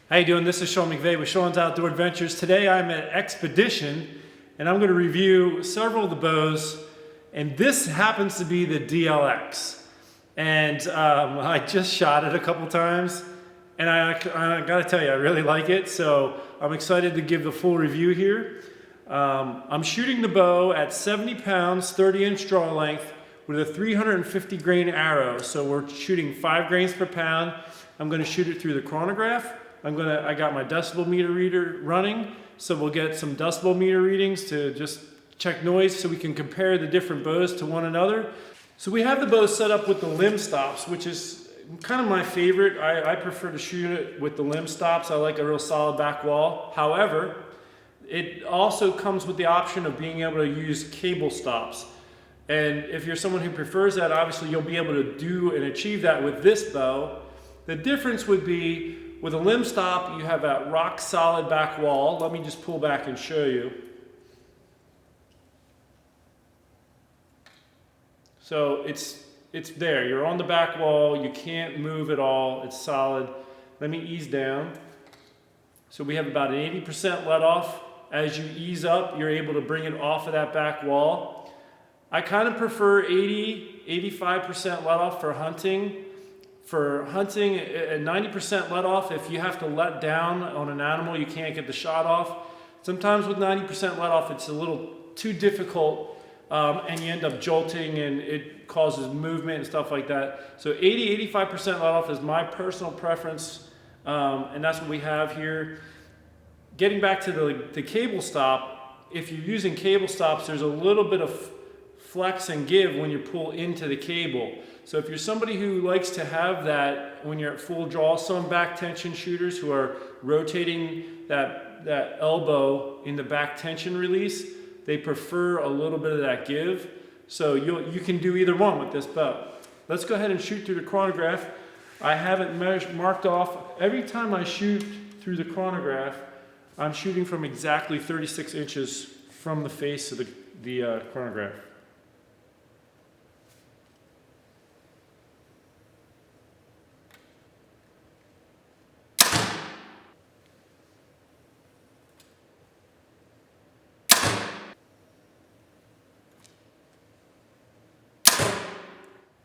How you doing? This is Sean McVeigh with Sean's Outdoor Adventures. Today I'm at Xpedition and I'm going to review several of the bows, and this happens to be the DLX. And I just shot it a couple times and I gotta tell you, I really like it, so I'm excited to give the full review here. I'm shooting the bow at 70 pounds, 30-inch draw length with a 350 grain arrow. So we're shooting 5 grains per pound. I'm going to shoot it through the chronograph. I got my decibel meter reader running, so we'll get some decibel meter readings to just check noise so we can compare the different bows to one another. So we have the bow set up with the limb stops, which is kind of my favorite. I prefer to shoot it with the limb stops. I like a real solid back wall. However, it also comes with the option of being able to use cable stops. And if you're someone who prefers that, obviously you'll be able to do and achieve that with this bow. The difference would be with a limb stop, you have that rock solid back wall. Let me just pull back and show you. So it's there. You're on the back wall. You can't move at all. It's solid. Let me ease down. So we have about an 80% let off. As you ease up, you're able to bring it off of that back wall. I kind of prefer 85% let off for hunting. For hunting, a 90% let off, if you have to let down on an animal, you can't get the shot off. Sometimes with 90% let off, it's a little too difficult and you end up jolting and it causes movement and stuff like that. So 85% let off is my personal preference, and that's what we have here. Getting back to the cable stop, if you're using cable stops, there's a little bit of flex and give when you pull into the cable. So if you're somebody who likes to have that when you're at full draw, some back tension shooters who are rotating that elbow in the back tension release, they prefer a little bit of that give. So you can do either one with this bow. Let's go ahead and shoot through the chronograph. I have it marked off. Every time I shoot through the chronograph, I'm shooting from exactly 36 inches from the face of the chronograph.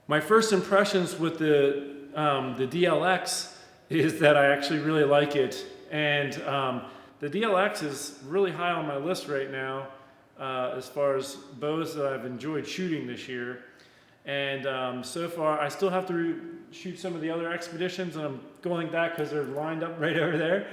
My first impressions with the DLX is that I actually really like it, and the DLX is really high on my list right now as far as bows that I've enjoyed shooting this year. And so far, I still have to shoot some of the other Xpeditions, and I'm going back because they're lined up right over there.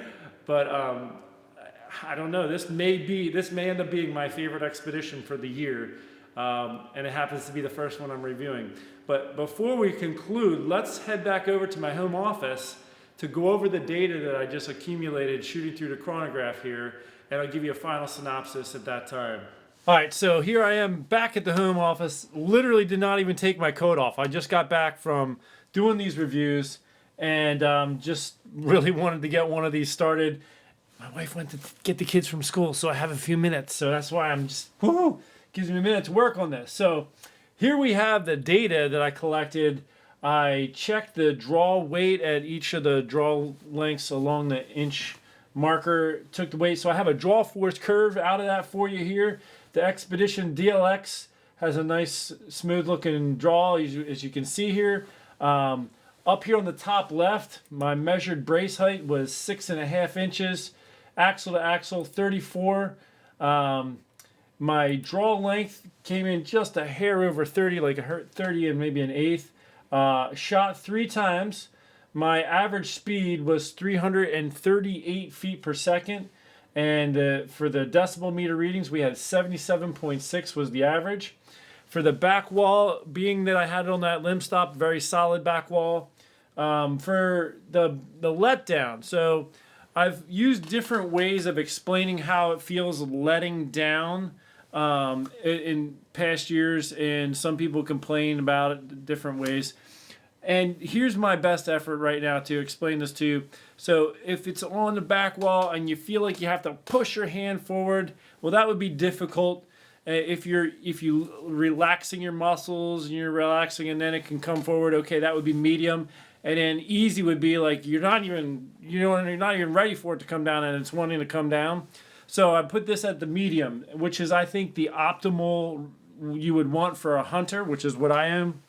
But I don't know. This may end up being my favorite Xpedition for the year. And it happens to be the first one I'm reviewing. But before we conclude, let's head back over to my home office to go over the data that I just accumulated shooting through the chronograph here, and I'll give you a final synopsis at that time. All right, so here I am back at the home office. Literally did not even take my coat off. I just got back from doing these reviews and just really wanted to get one of these started. My wife went to get the kids from school, so I have a few minutes. So that's why I'm just, whoo, gives me a minute to work on this. So here we have the data that I collected. I checked the draw weight at each of the draw lengths along the inch marker, took the weight. So I have a draw force curve out of that for you here. The Xpedition DLX has a nice smooth looking draw, as you can see here. Up here on the top left, my measured brace height was 6.5 inches. Axle to axle, 34. My draw length came in just a hair over 30, like a 30 and maybe an eighth. Shot 3 times. My average speed was 338 feet per second. And for the decibel meter readings, we had 77.6 was the average. For the back wall, being that I had it on that limb stop, very solid back wall. For the letdown, so I've used different ways of explaining how it feels letting down in past years, and some people complain about it different ways. And here's my best effort right now to explain this to you. So if it's on the back wall and you feel like you have to push your hand forward, well, that would be difficult. If you relaxing your muscles and you're relaxing and then it can come forward, okay, that would be medium. And then easy would be like you're not even ready for it to come down, and it's wanting to come down. So I put this at the medium, which is I think the optimal you would want for a hunter, which is what I am.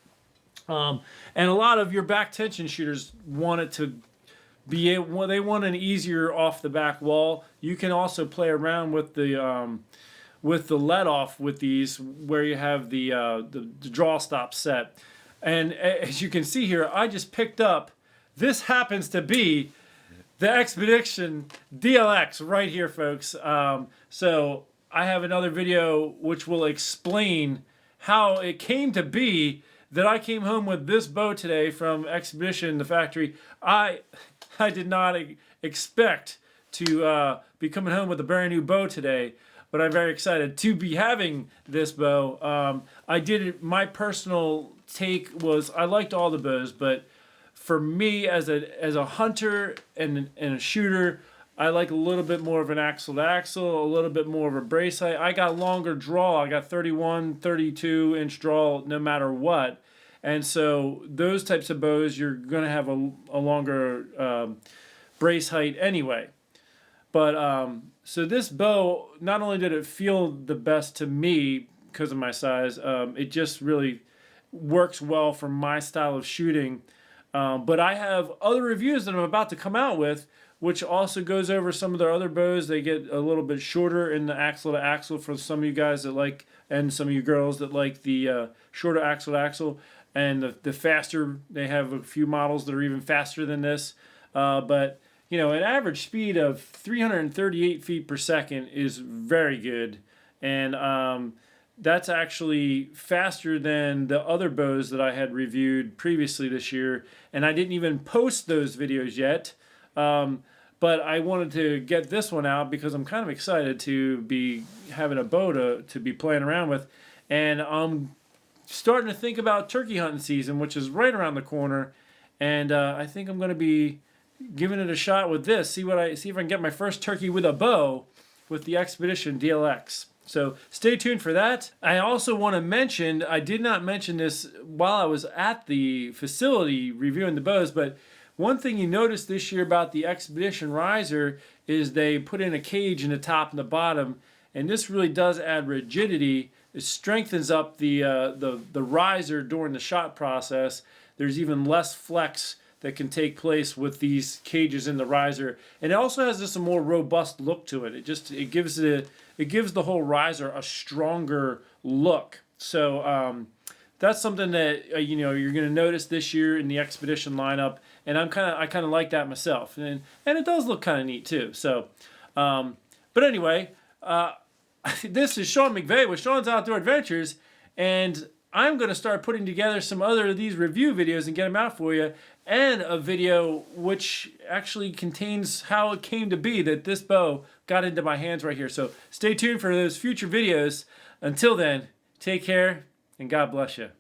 And a lot of your back tension shooters want it to be able, they want an easier off the back wall. You can also play around with the let off with these, where you have the draw stop set. And as you can see here, I just picked up, this happens to be the Xpedition DLX right here, folks. So I have another video which will explain how it came to be that I came home with this bow today from Xpedition, the factory. I did not expect to be coming home with a brand new bow today, but I'm very excited to be having this bow. My personal take was I liked all the bows, but for me as a hunter and a shooter, I like a little bit more of an axle to axle, a little bit more of a brace height. I got longer draw. I got 31, 32 inch draw no matter what. And so those types of bows, you're going to have a longer brace height anyway. But so this bow, not only did it feel the best to me because of my size, it just really works well for my style of shooting. But I have other reviews that I'm about to come out with, which also goes over some of their other bows. They get a little bit shorter in the axle to axle for some of you guys that like, and some of you girls that like the shorter axle to axle. And the faster, they have a few models that are even faster than this. But, you know, an average speed of 338 feet per second is very good. And that's actually faster than the other bows that I had reviewed previously this year. And I didn't even post those videos yet. But I wanted to get this one out because I'm kind of excited to be having a bow to be playing around with. And starting to think about turkey hunting season, which is right around the corner, and I think I'm going to be giving it a shot with this. See if I can get my first turkey with a bow with the Xpedition DLX. So stay tuned for that. I also want to mention, I did not mention this while I was at the facility reviewing the bows, but one thing you notice this year about the Xpedition riser is they put in a cage in the top and the bottom, and this really does add rigidity. It strengthens up the riser during the shot process. There's even less flex that can take place with these cages in the riser, and it also has just a more robust look to it. It gives the whole riser a stronger look. So that's something that you're going to notice this year in the Xpedition lineup, and I kind of like that myself, and it does look kind of neat too. So, but anyway. This is Sean McVeigh with Sean's Outdoor Adventures, and I'm going to start putting together some other of these review videos and get them out for you, and a video which actually contains how it came to be that this bow got into my hands right here. So stay tuned for those future videos. Until then, take care, and God bless you.